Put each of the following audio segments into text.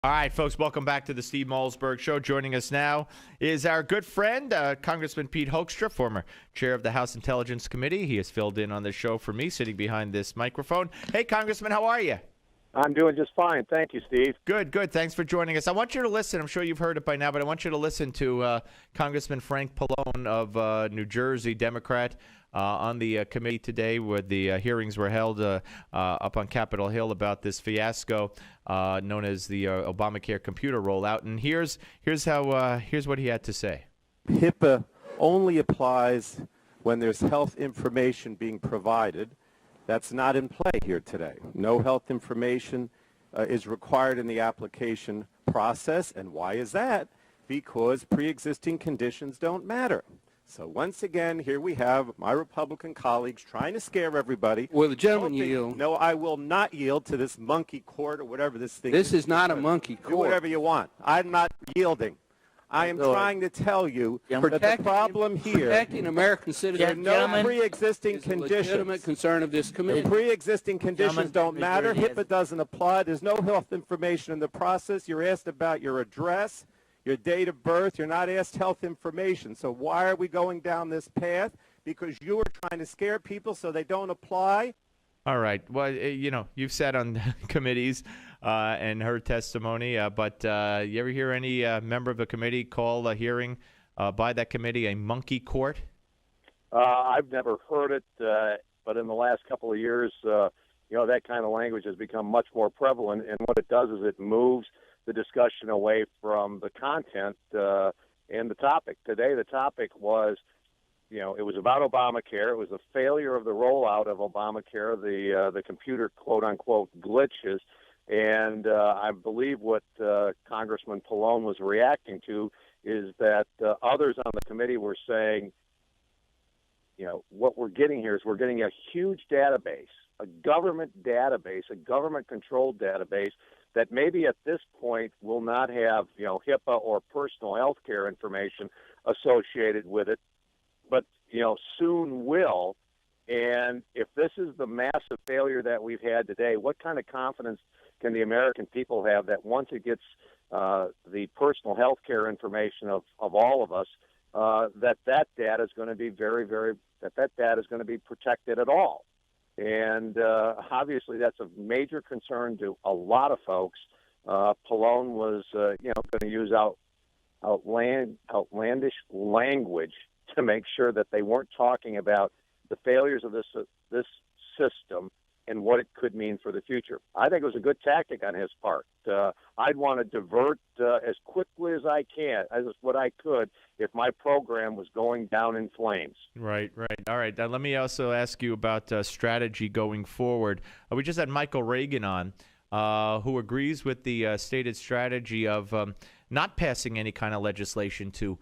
All right, folks, welcome back to the Steve Malzberg Show. Joining us now is our good friend, Congressman Pete Hoekstra, former chair of the House Intelligence Committee. He has filled in on this show for me, sitting behind this microphone. Hey, Congressman, how are you? I'm doing just fine. Thank you, Steve. Good, good. Thanks for joining us. I want you to listen. I'm sure you've heard it by now, but I want you to listen to Congressman Frank Pallone of New Jersey, Democrat, on the committee today where the hearings were held up on Capitol Hill about this fiasco known as the Obamacare computer rollout. And here's what he had to say. HIPAA only applies when there's health information being provided. That's not in play here today. No health information is required in the application process. And why is that? Because pre-existing conditions don't matter. So once again, here we have my Republican colleagues trying to scare everybody. Will the gentleman yield? No, I will not yield to this monkey court or whatever this thing is. This is not a monkey court. Do whatever you want. I'm not yielding. I am trying to tell you that the problem here, protecting American citizens, there are no pre-existing conditions. Legitimate concern of this committee. The pre-existing conditions don't matter. HIPAA doesn't apply. There's no health information in the process. You're asked about your address, your date of birth. You're not asked health information. So why are we going down this path? Because you are trying to scare people so they don't apply. All right. Well, you've sat on committees and heard testimony, but you ever hear any member of the committee call a hearing by that committee a monkey court? I've never heard it, but in the last couple of years, that kind of language has become much more prevalent. And what it does is it moves the discussion away from the content and the topic. Today, the topic was, it was about Obamacare. It was the failure of the rollout of Obamacare, the computer quote-unquote glitches. And I believe what Congressman Pallone was reacting to is that others on the committee were saying, what we're getting here is we're getting a huge database, a government database, a government-controlled database that maybe at this point will not have, HIPAA or personal health care information associated with it, but, soon will. And if this is the massive failure that we've had today, what kind of confidence can the American people have that once it gets the personal health care information of all of us, that data is going to be that data is going to be protected at all? And obviously that's a major concern to a lot of folks. Pallone was, going to use outlandish language to make sure that they weren't talking about the failures of this system and what it could mean for the future. I think it was a good tactic on his part. I'd want to divert as quickly as I can, as what I could, if my program was going down in flames. Right. All right. Now, let me also ask you about strategy going forward. We just had Michael Reagan on, who agrees with the stated strategy of not passing any kind of legislation to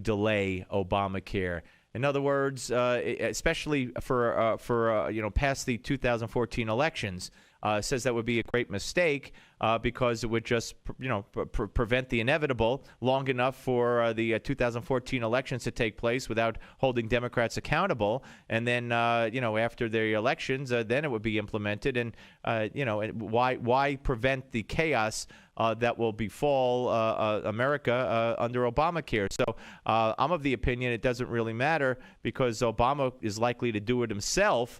delay Obamacare. In other words, especially for past the 2014 elections, says that would be a great mistake because it would just prevent the inevitable long enough for the 2014 elections to take place without holding Democrats accountable, and then after the elections, then it would be implemented. And why prevent the chaos that will befall America under Obamacare? So I'm of the opinion it doesn't really matter because Obama is likely to do it himself.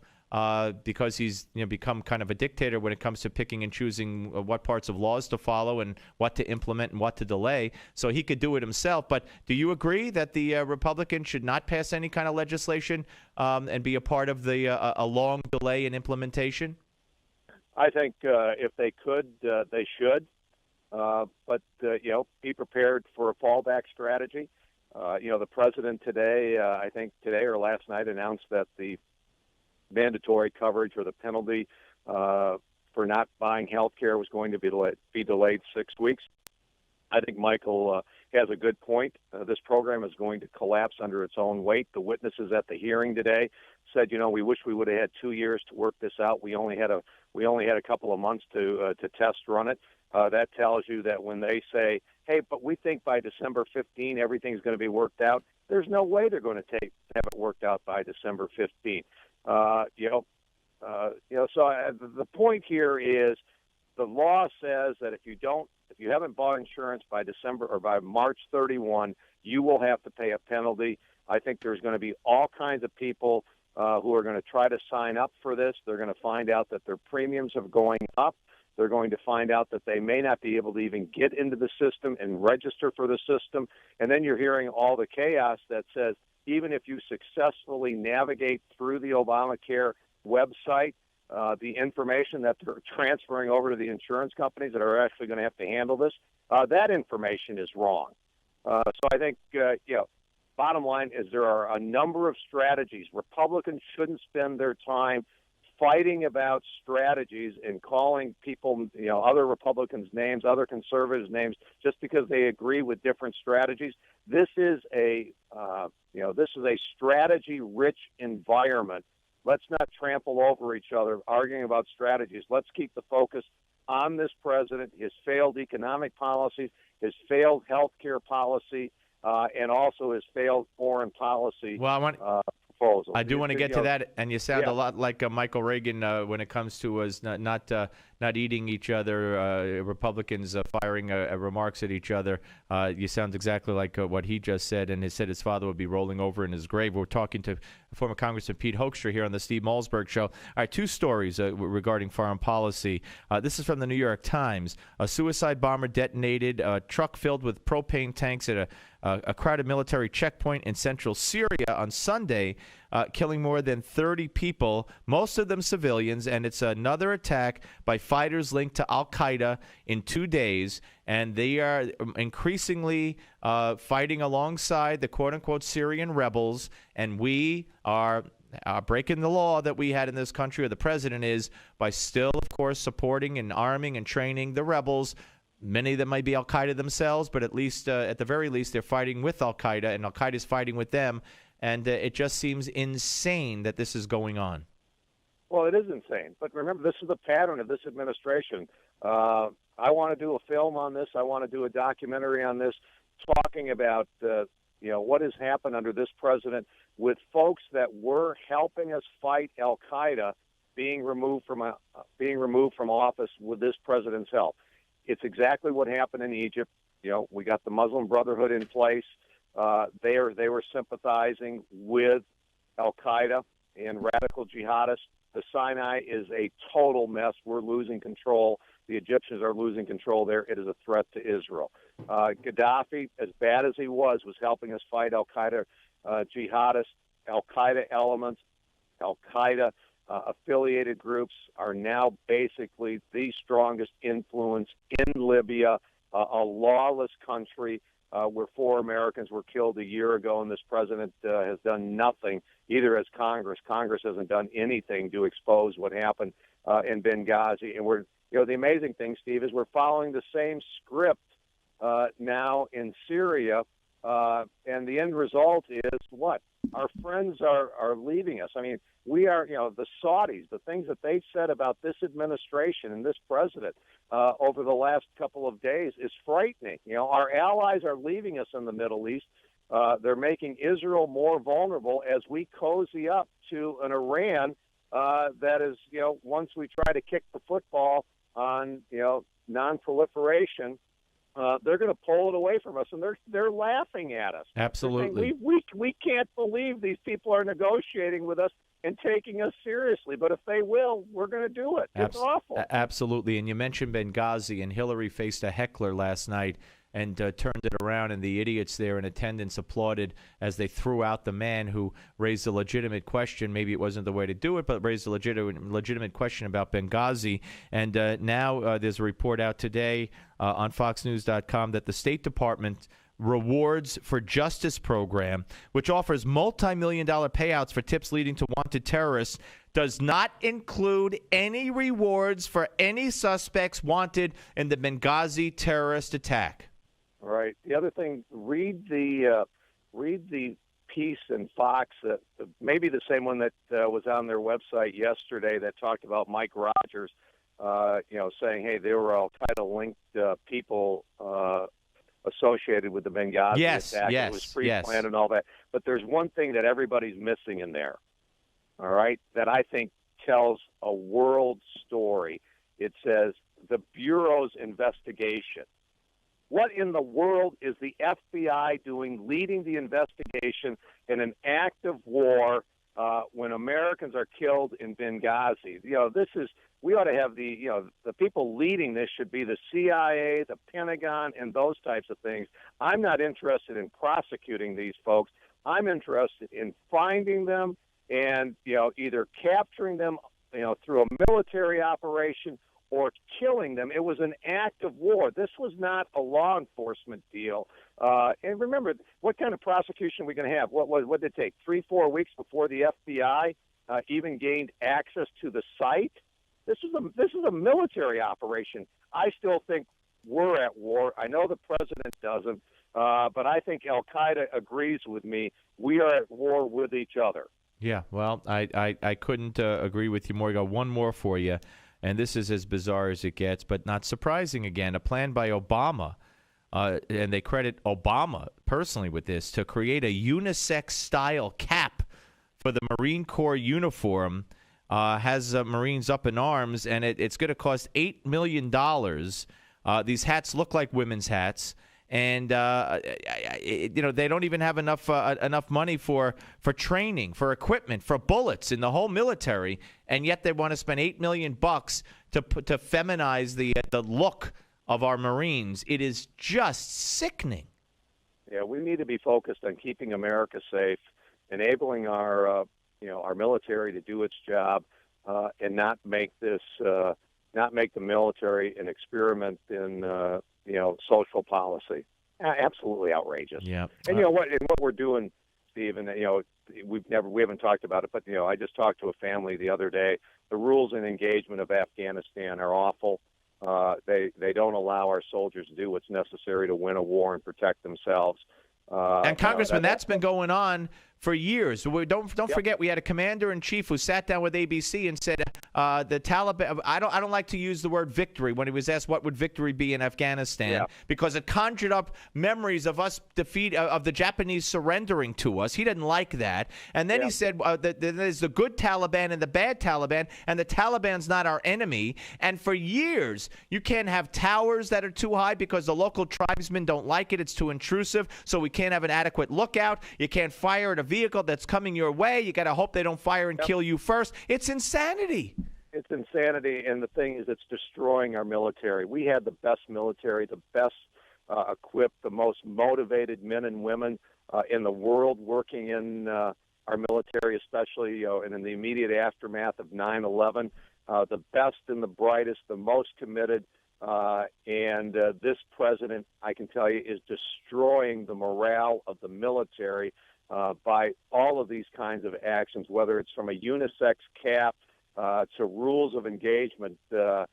Because he's become kind of a dictator when it comes to picking and choosing what parts of laws to follow and what to implement and what to delay. So he could do it himself. But do you agree that the Republicans should not pass any kind of legislation and be a part of the a long delay in implementation? I think if they could, they should. But be prepared for a fallback strategy. The president today, I think today or last night, announced that the mandatory coverage or the penalty for not buying health care was going to be delayed 6 weeks. I think Michael has a good point. This program is going to collapse under its own weight. The witnesses at the hearing today said, we wish we would have had 2 years to work this out. We only had a couple of months to test run it. That tells you that when they say, hey, but we think by December 15 everything's going to be worked out, there's no way they're going to have it worked out by December 15. So the point here is the law says that if you don't if you haven't bought insurance by December or by March 31, you will have to pay a penalty. I think there's going to be all kinds of people who are going to try to sign up for this. They're going to find out that their premiums are going up. They're going to find out that they may not be able to even get into the system and register for the system. And then you're hearing all the chaos that says even if you successfully navigate through the Obamacare website, the information that they're transferring over to the insurance companies that are actually going to have to handle this, that information is wrong. So I think, bottom line is there are a number of strategies. Republicans shouldn't spend their time fighting about strategies and calling people, other Republicans' names, other conservatives' names, just because they agree with different strategies. This is a strategy-rich environment. Let's not trample over each other arguing about strategies. Let's keep the focus on this president, his failed economic policies, his failed health care policy, and also his failed foreign policy proposal. I do want to get to that, and you sound a lot like Michael Reagan when it comes to us not eating each other, Republicans firing remarks at each other. You sound exactly like what he just said, and he said his father would be rolling over in his grave. We're talking to former Congressman Pete Hoekstra here on the Steve Malzberg Show. All right, two stories regarding foreign policy. This is from the New York Times. A suicide bomber detonated a truck filled with propane tanks at a crowded military checkpoint in central Syria on Sunday, killing more than 30 people, most of them civilians, and it's another attack by fighters linked to Al-Qaeda in 2 days, and they are increasingly fighting alongside the quote-unquote Syrian rebels, and we are breaking the law that we had in this country, or the president is, by still, of course, supporting and arming and training the rebels. Many of them might be Al-Qaeda themselves, but at the very least, they're fighting with Al-Qaeda, and Al-Qaeda is fighting with them. And it just seems insane that this is going on. Well, it is insane. But remember, this is the pattern of this administration. I want to do a film on this. I want to do a documentary on this, talking about what has happened under this president with folks that were helping us fight Al-Qaeda being removed from office with this president's help. It's exactly what happened in Egypt. We got the Muslim Brotherhood in place. They were sympathizing with Al-Qaeda and radical jihadists. The Sinai is a total mess. We're losing control. The Egyptians are losing control there. It is a threat to Israel. Gaddafi, as bad as he was helping us fight Al-Qaeda jihadists, Al-Qaeda elements, Al-Qaeda affiliated groups are now basically the strongest influence in Libya, a lawless country where 4 Americans were killed a year ago, and this president has done nothing, either as Congress. Congress hasn't done anything to expose what happened in Benghazi. And the amazing thing, Steve, is we're following the same script now in Syria, and the end result is what? Our friends are leaving us. I mean, we are, the Saudis, the things that they've said about this administration and this president over the last couple of days is frightening. Our allies are leaving us in the Middle East. They're making Israel more vulnerable as we cozy up to an Iran that is, once we try to kick the football on, non-proliferation, they're going to pull it away from us, and they're laughing at us. Absolutely. We can't believe these people are negotiating with us and taking us seriously. But if they will, we're going to do it. It's awful. Absolutely. And you mentioned Benghazi, and Hillary faced a heckler last night and turned it around, and the idiots there in attendance applauded as they threw out the man who raised a legitimate question. Maybe it wasn't the way to do it, but raised a legitimate question about Benghazi. And now there's a report out today on FoxNews.com that the State Department Rewards for Justice program, which offers multi-million-dollar payouts for tips leading to wanted terrorists, does not include any rewards for any suspects wanted in the Benghazi terrorist attack. All right. The other thing, read the piece in Fox, maybe the same one that was on their website yesterday that talked about Mike Rogers, saying, hey, they were Al-Qaeda-linked people associated with the Benghazi attack. It was pre-planned and all that. But there's one thing that everybody's missing in there, all right, that I think tells a world story. It says the Bureau's investigation. What in the world is the FBI doing leading the investigation in an act of war when Americans are killed in Benghazi? We ought to have the people leading this should be the CIA, the Pentagon, and those types of things. I'm not interested in prosecuting these folks. I'm interested in finding them and, either capturing them, through a military operation or killing them. It was an act of war. This was not a law enforcement deal. And remember, what kind of prosecution are we going to have? What did it take? 3-4 weeks before the FBI even gained access to the site? This is a military operation. I still think we're at war. I know the president doesn't, but I think Al-Qaeda agrees with me. We are at war with each other. Yeah, well, I couldn't agree with you more. I got one more for you, and this is as bizarre as it gets, but not surprising again. A plan by Obama, and they credit Obama personally with this, to create a unisex-style cap for the Marine Corps uniform. Has Marines up in arms, and it's going to cost $8 million. These hats look like women's hats. And they don't even have enough money for training, for equipment, for bullets in the whole military, and yet they want to spend $8 million to feminize the look of our Marines. It is just sickening. Yeah, we need to be focused on keeping America safe, enabling our military to do its job, and not make the military an experiment in social policy. Absolutely outrageous. Yeah. And what we're doing, Steve, and we haven't talked about it, but I just talked to a family the other day. The rules and engagement of Afghanistan are awful. They don't allow our soldiers to do what's necessary to win a war and protect themselves. And Congressman, that's been going on for years. Don't forget, we had a commander-in-chief who sat down with ABC and said the Taliban. I don't like to use the word victory when he was asked what would victory be in Afghanistan, because it conjured up memories of us of the Japanese surrendering to us. He didn't like that, and then he said that there's the good Taliban and the bad Taliban, and the Taliban's not our enemy. And for years, you can't have towers that are too high because the local tribesmen don't like it. It's too intrusive, so we can't have an adequate lookout. You can't fire at a vehicle that's coming your way. You got to hope they don't fire and kill you first. It's insanity. It's insanity, and the thing is, it's destroying our military. We had the best military, the best equipped, the most motivated men and women in the world working in our military, especially and in the immediate aftermath of 9/11. The best and the brightest, the most committed. And this president, I can tell you, is destroying the morale of the military by all of these kinds of actions, whether it's from a unisex cap to rules of engagement. We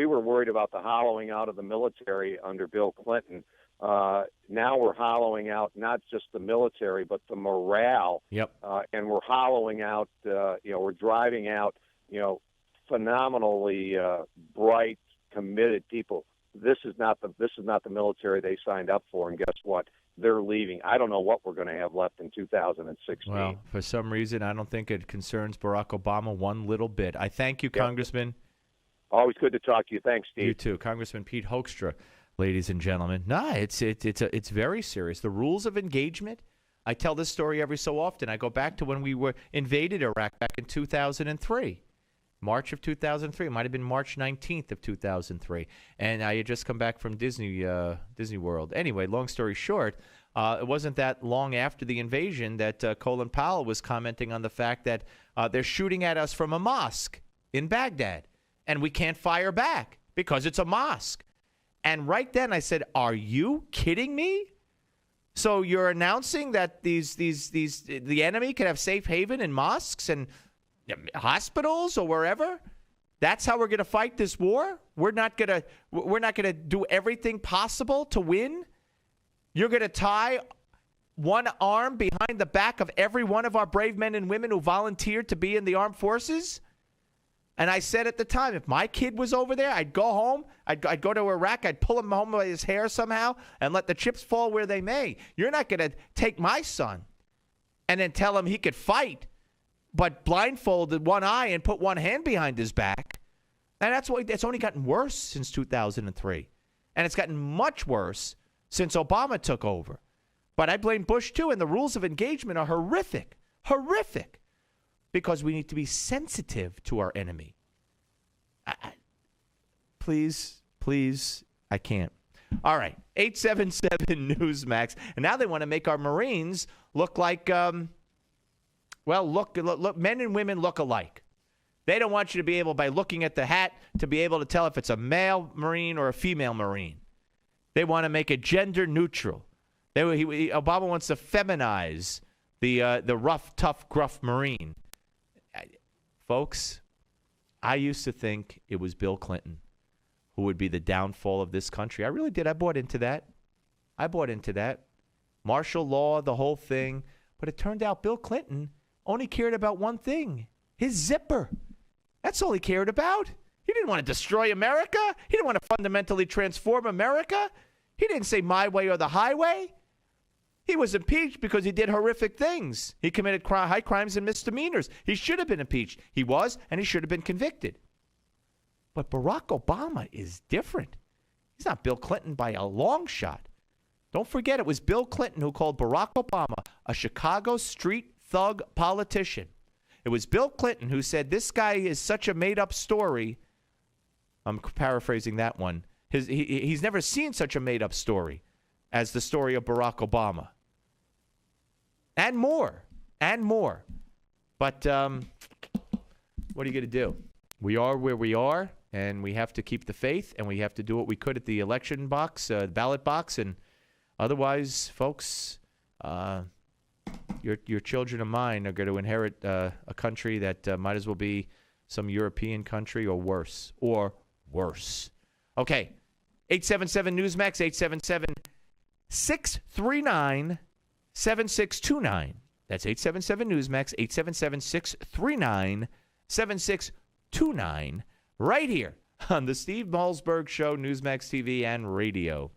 were worried about the hollowing out of the military under Bill Clinton. Now we're hollowing out not just the military, but the morale. Yep. And we're hollowing out, we're driving out, phenomenally bright, committed people. This is not the military they signed up for, and guess what? They're leaving. I don't know what we're going to have left in 2016. Well, for some reason, I don't think it concerns Barack Obama one little bit. I thank you, Congressman. Always good to talk to you. Thanks, Steve. You too. Congressman Pete Hoekstra, ladies and gentlemen. It's very serious. The rules of engagement, I tell this story every so often. I go back to when we invaded Iraq back in 2003. March of 2003. It might have been March 19th of 2003. And I had just come back from Disney World. Anyway, long story short, it wasn't that long after the invasion that Colin Powell was commenting on the fact that they're shooting at us from a mosque in Baghdad, and we can't fire back because it's a mosque. And right then I said, are you kidding me? So you're announcing that the enemy can have safe haven in mosques and hospitals or wherever? That's how we're going to fight this war? We're not going to do everything possible to win? You're going to tie one arm behind the back of every one of our brave men and women who volunteered to be in the armed forces? And I said at the time, if my kid was over there, I'd go home. I'd go to Iraq. I'd pull him home by his hair somehow and let the chips fall where they may. You're not going to take my son and then tell him he could fight, but blindfolded one eye and put one hand behind his back. And it's only gotten worse since 2003. And it's gotten much worse since Obama took over. But I blame Bush, too, and the rules of engagement are horrific. Horrific. Because we need to be sensitive to our enemy. Please, I can't. All right, 877 Newsmax. And now they want to make our Marines look like, look, men and women look alike. They don't want you to be able, by looking at the hat, to be able to tell if it's a male Marine or a female Marine. They want to make it gender neutral. Obama wants to feminize the rough, tough, gruff Marine. Folks, I used to think it was Bill Clinton who would be the downfall of this country. I really did. I bought into that. Martial law, the whole thing. But it turned out Bill Clinton only cared about one thing, his zipper. That's all he cared about. He didn't want to destroy America. He didn't want to fundamentally transform America. He didn't say my way or the highway. He was impeached because he did horrific things. He committed high crimes and misdemeanors. He should have been impeached. He was, and he should have been convicted. But Barack Obama is different. He's not Bill Clinton by a long shot. Don't forget, it was Bill Clinton who called Barack Obama a Chicago street thug politician. It was Bill Clinton who said this guy is such a made-up story. I'm paraphrasing that one. He's never seen such a made-up story as the story of Barack Obama. And more. But what are you going to do? We are where we are, and we have to keep the faith, and we have to do what we could at the election box, ballot box, and otherwise, folks, your children and mine are going to inherit a country that might as well be some European country or worse. Okay, 877 Newsmax, 877-639-7629. That's 877 Newsmax, 877-639-7629. Right here on the Steve Malzberg Show, Newsmax TV and radio.